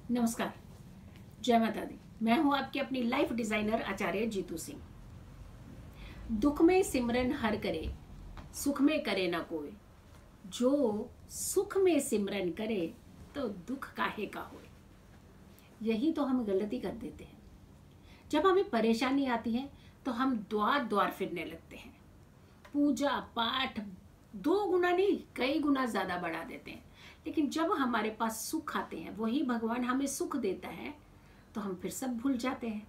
नमस्कार, जय माता दी। मैं हूं आपकी अपनी लाइफ डिजाइनर आचार्य जीतू सिंह। दुख में सिमरन हर करे, सुख में करे ना कोई। जो सुख में सिमरन करे तो दुख काहे का होए। यही तो हम गलती कर देते हैं। जब हमें परेशानी आती है तो हम द्वार द्वार फिरने लगते हैं, पूजा पाठ 2 गुना नहीं कई गुना ज्यादा बढ़ा देते हैं। लेकिन जब हमारे पास सुख आते हैं, वही भगवान हमें सुख देता है, तो हम फिर सब भूल जाते हैं।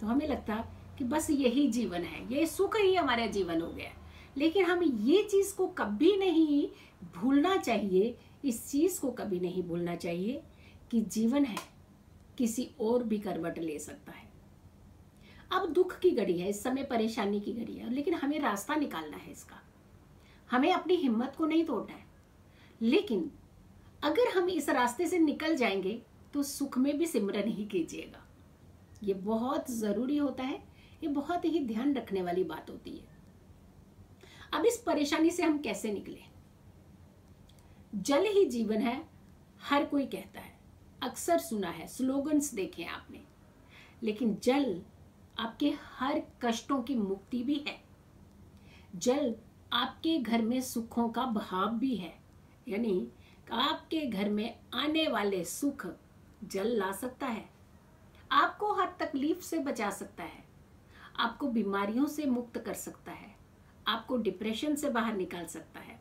तो हमें लगता है कि बस यही जीवन है, ये सुख ही हमारा जीवन हो गया। लेकिन हमें ये चीज को कभी नहीं भूलना चाहिए, इस चीज को कभी नहीं भूलना चाहिए कि जीवन है, किसी और भी करवट ले सकता है। अब दुख की घड़ी है, इस समय परेशानी की घड़ी है, लेकिन हमें रास्ता निकालना है इसका। हमें अपनी हिम्मत को नहीं तोड़ना है। लेकिन अगर हम इस रास्ते से निकल जाएंगे तो सुख में भी सिमरन ही कीजिएगा। ये बहुत जरूरी होता है, ये बहुत ही ध्यान रखने वाली बात होती है। अब इस परेशानी से हम कैसे निकले? जल ही जीवन है, हर कोई कहता है, अक्सर सुना है, स्लोगन्स देखे आपने। लेकिन जल आपके हर कष्टों की मुक्ति भी है। जल आपके घर में सुखों का बहाव भी है। यानी आपके घर में आने वाले सुख जल ला सकता है, आपको हर तकलीफ से बचा सकता है, आपको बीमारियों से मुक्त कर सकता है, आपको डिप्रेशन से बाहर निकाल सकता है।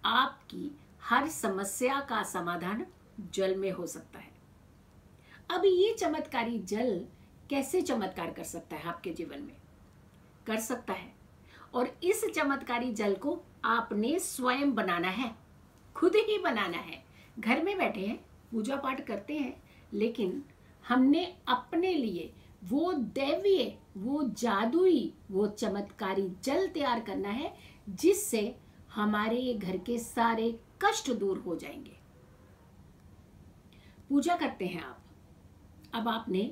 आपकी हर समस्या का समाधान जल में हो सकता है। अब ये चमत्कारी जल कैसे चमत्कार कर सकता है आपके जीवन में? कर सकता है, और इस चमत्कारी जल को आपने स्वयं बनाना है, खुद ही बनाना है। घर में बैठे हैं, पूजा पाठ करते हैं, लेकिन हमने अपने लिए वो दैवीय, वो जादुई, वो चमत्कारी जल तैयार करना है, जिससे हमारे घर के सारे कष्ट दूर हो जाएंगे। पूजा करते हैं आप, अब आपने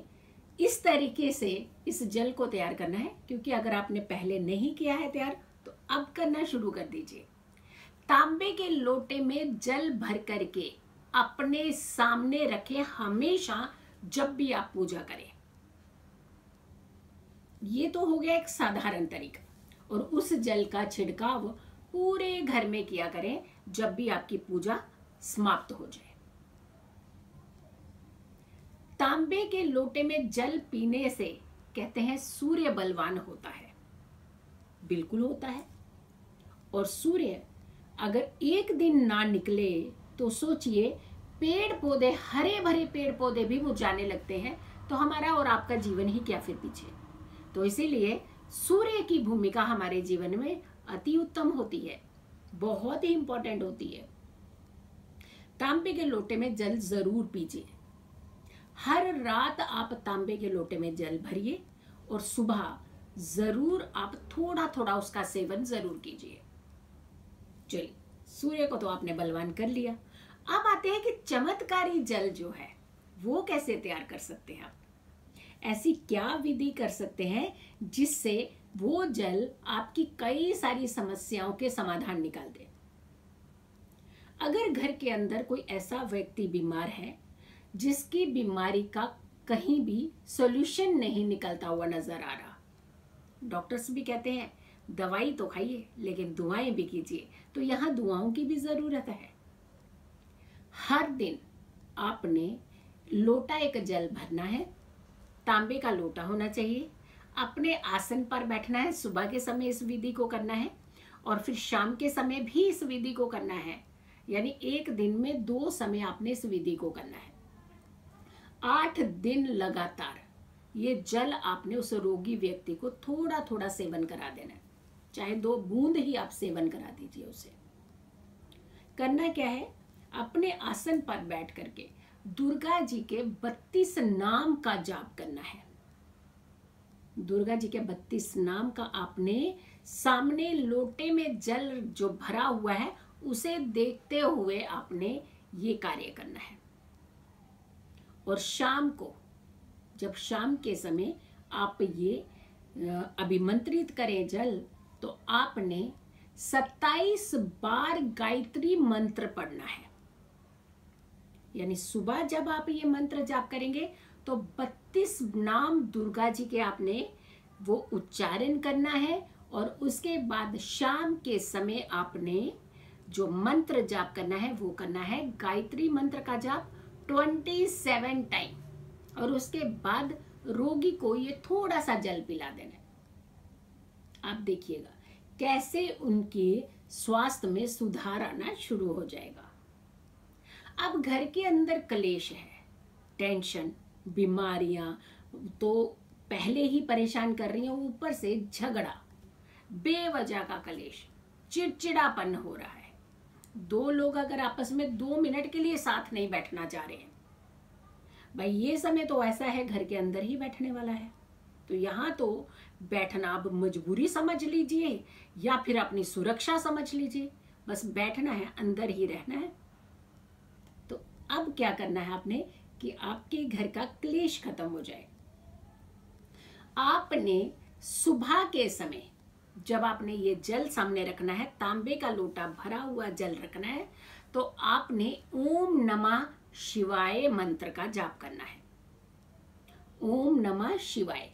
इस तरीके से इस जल को तैयार करना है, क्योंकि अगर आपने पहले नहीं किया है तैयार तो अब करना शुरू कर दीजिए। तांबे के लोटे में जल भर करके अपने सामने रखें हमेशा, जब भी आप पूजा करें। ये तो हो गया एक साधारण तरीका, और उस जल का छिड़काव पूरे घर में किया करें जब भी आपकी पूजा समाप्त हो जाए। तांबे के लोटे में जल पीने से कहते हैं सूर्य बलवान होता है। बिल्कुल होता है। और सूर्य अगर एक दिन ना निकले तो सोचिए, पेड़ पौधे, हरे भरे पेड़ पौधे भी मुरझाने लगते हैं, तो हमारा और आपका जीवन ही क्या फिर पीछे। तो इसीलिए सूर्य की भूमिका हमारे जीवन में अति उत्तम होती है, बहुत ही इंपॉर्टेंट होती है। तांबे के लोटे में जल जरूर पीजिए। हर रात आप तांबे के लोटे में जल भरिए, और सुबह जरूर आप थोड़ा थोड़ा उसका सेवन जरूर कीजिए। चलिए, सूर्य को तो आपने बलवान कर लिया। अब आते हैं कि चमत्कारी जल जो है वो कैसे तैयार कर सकते हैं आप। ऐसी क्या विधि कर सकते हैं जिससे वो जल आपकी कई सारी समस्याओं के समाधान निकाल दे। अगर घर के अंदर कोई ऐसा व्यक्ति बीमार है जिसकी बीमारी का कहीं भी सॉल्यूशन नहीं निकलता हुआ नजर आ रहा, डॉक्टर्स भी कहते हैं दवाई तो खाइए लेकिन दुआएं भी कीजिए, तो यहाँ दुआओं की भी जरूरत है। हर दिन आपने लोटा एक जल भरना है, तांबे का लोटा होना चाहिए, अपने आसन पर बैठना है। सुबह के समय इस विधि को करना है, और फिर शाम के समय भी इस विधि को करना है। यानी एक दिन में 2 समय आपने इस विधि को करना है। 8 दिन लगातार ये जल आपने उस रोगी व्यक्ति को थोड़ा थोड़ा सेवन करा देना है, चाहे 2 बूंद ही आप सेवन करा दीजिए उसे। करना क्या है, अपने आसन पर बैठ करके दुर्गा जी के 32 नाम का जाप करना है। दुर्गा जी के 32 नाम का आपने सामने लोटे में जल जो भरा हुआ है उसे देखते हुए आपने ये कार्य करना है। और शाम को, जब शाम के समय आप ये अभिमंत्रित करें जल, तो आपने 27 बार गायत्री मंत्र पढ़ना है। यानी सुबह जब आप ये मंत्र जाप करेंगे तो 32 नाम दुर्गा जी के आपने वो उच्चारण करना है, और उसके बाद शाम के समय आपने जो मंत्र जाप करना है वो करना है गायत्री मंत्र का जाप 27 टाइम, और उसके बाद रोगी को ये थोड़ा सा जल पिला देना है। आप देखिएगा कैसे उनके स्वास्थ्य में सुधार आना शुरू हो जाएगा। अब घर के अंदर क्लेश है, टेंशन, बीमारियां तो पहले ही परेशान कर रही हैं, ऊपर से झगड़ा, बेवजह का क्लेश, चिड़चिड़ापन हो रहा है। दो लोग अगर आपस में 2 मिनट के लिए साथ नहीं बैठना चाह रहे हैं, भाई ये समय तो ऐसा है घर के अंदर ही बैठने वाला है, तो यहाँ तो बैठना अब मजबूरी समझ लीजिए या फिर अपनी सुरक्षा समझ लीजिए, बस बैठना है, अंदर ही रहना है। तो अब क्या करना है आपने कि आपके घर का क्लेश खत्म हो जाए। आपने सुबह के समय जब आपने ये जल सामने रखना है, तांबे का लोटा भरा हुआ जल रखना है, तो आपने ओम नमः शिवाय मंत्र का जाप करना है, ओम नमः शिवाय।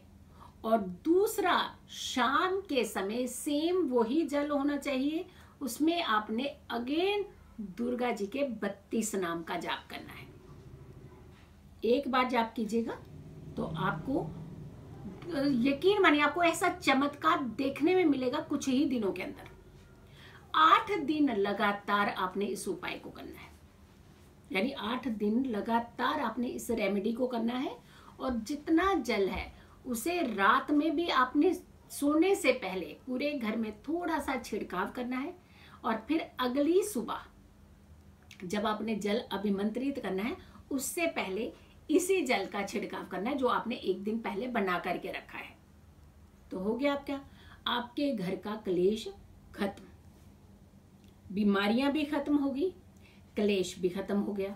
और दूसरा, शाम के समय सेम वही जल होना चाहिए, उसमें आपने अगेन दुर्गा जी के 32 नाम का जाप करना है। एक बार जाप कीजिएगा तो आपको यकीन मानिए आपको ऐसा चमत्कार देखने में मिलेगा कुछ ही दिनों के अंदर। 8 दिन लगातार आपने इस उपाय को करना है, यानी 8 दिन लगातार आपने इस रेमेडी को करना है। और जितना जल है उसे रात में भी आपने सोने से पहले पूरे घर में थोड़ा सा छिड़काव करना है, और फिर अगली सुबह जब आपने जल अभिमंत्रित करना है उससे पहले इसी जल का छिड़काव करना है जो आपने एक दिन पहले बना करके रखा है। तो हो गया आपके घर का क्लेश खत्म, बीमारियां भी खत्म होगी, क्लेश भी खत्म हो गया।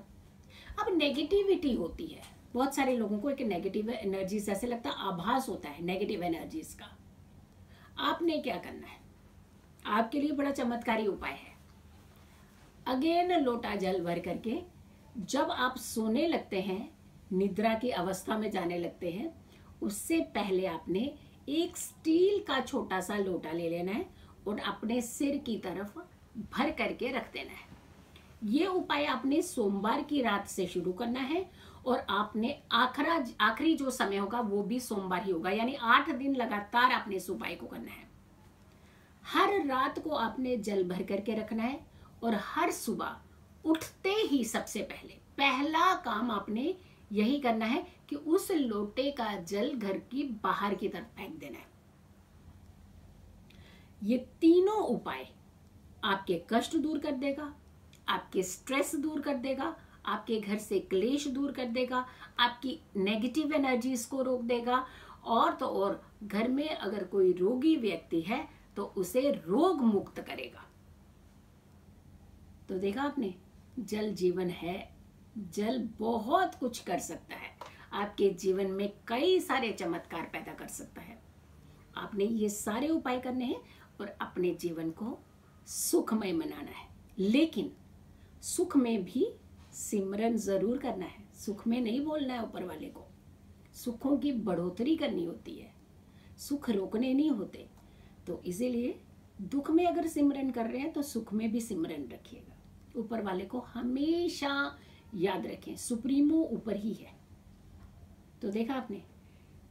अब नेगेटिविटी होती है, बहुत सारे लोगों को एक नेगेटिव एनर्जी ऐसे लगता है, आभास होता है नेगेटिव एनर्जीज का। आपने क्या करना है, आपके लिए बड़ा चमत्कारी उपाय है। अगेन लोटा जल भर करके जब आप सोने लगते हैं, निद्रा की अवस्था में जाने लगते हैं, उससे पहले आपने एक स्टील का छोटा सा लोटा ले लेना है और अपने सिर की तरफ भर करके रख देना है। ये उपाय आपने सोमवार की रात से शुरू करना है, और आपने आखिरी जो समय होगा वो भी सोमवार ही होगा, यानी 8 दिन लगातार आपने इस उपाय को करना है। हर रात को आपने जल भर करके रखना है, और हर सुबह उठते ही सबसे पहला काम आपने यही करना है कि उस लोटे का जल घर की बाहर की तरफ फेंक देना है। ये तीनों उपाय आपके कष्ट दूर कर देगा, आपके स्ट्रेस दूर कर देगा, आपके घर से क्लेश दूर कर देगा, आपकी नेगेटिव एनर्जीज को रोक देगा, और तो और घर में अगर कोई रोगी व्यक्ति है तो उसे रोग मुक्त करेगा। तो देखा आपने, जल जीवन है, जल बहुत कुछ कर सकता है, आपके जीवन में कई सारे चमत्कार पैदा कर सकता है। आपने ये सारे उपाय करने हैं और अपने जीवन को सुखमय बनाना है, लेकिन सुख में भी सिमरन जरूर करना है। सुख में नहीं बोलना है ऊपर वाले को, सुखों की बढ़ोतरी करनी होती है, सुख रोकने नहीं होते। तो इसीलिए दुख में अगर सिमरन कर रहे हैं तो सुख में भी सिमरन रखिएगा। ऊपर वाले को हमेशा याद रखें, सुप्रीमो ऊपर ही है। तो देखा आपने,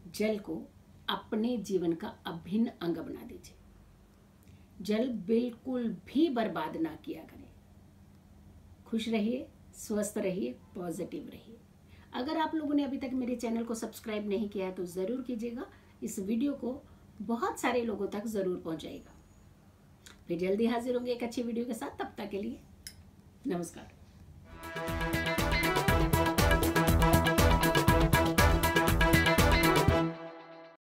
जल को अपने जीवन का अभिन्न अंग बना दीजिए। जल बिल्कुल भी बर्बाद ना किया करें। खुश रहिए, स्वस्थ रहिए, पॉजिटिव रहिए। अगर आप लोगों ने अभी तक मेरे चैनल को सब्सक्राइब नहीं किया है तो जरूर कीजिएगा। इस वीडियो को बहुत सारे लोगों तक जरूर पहुंचाइएगा। फिर जल्दी हाजिर होंगे एक अच्छी वीडियो के साथ। तब तक के लिए नमस्कार।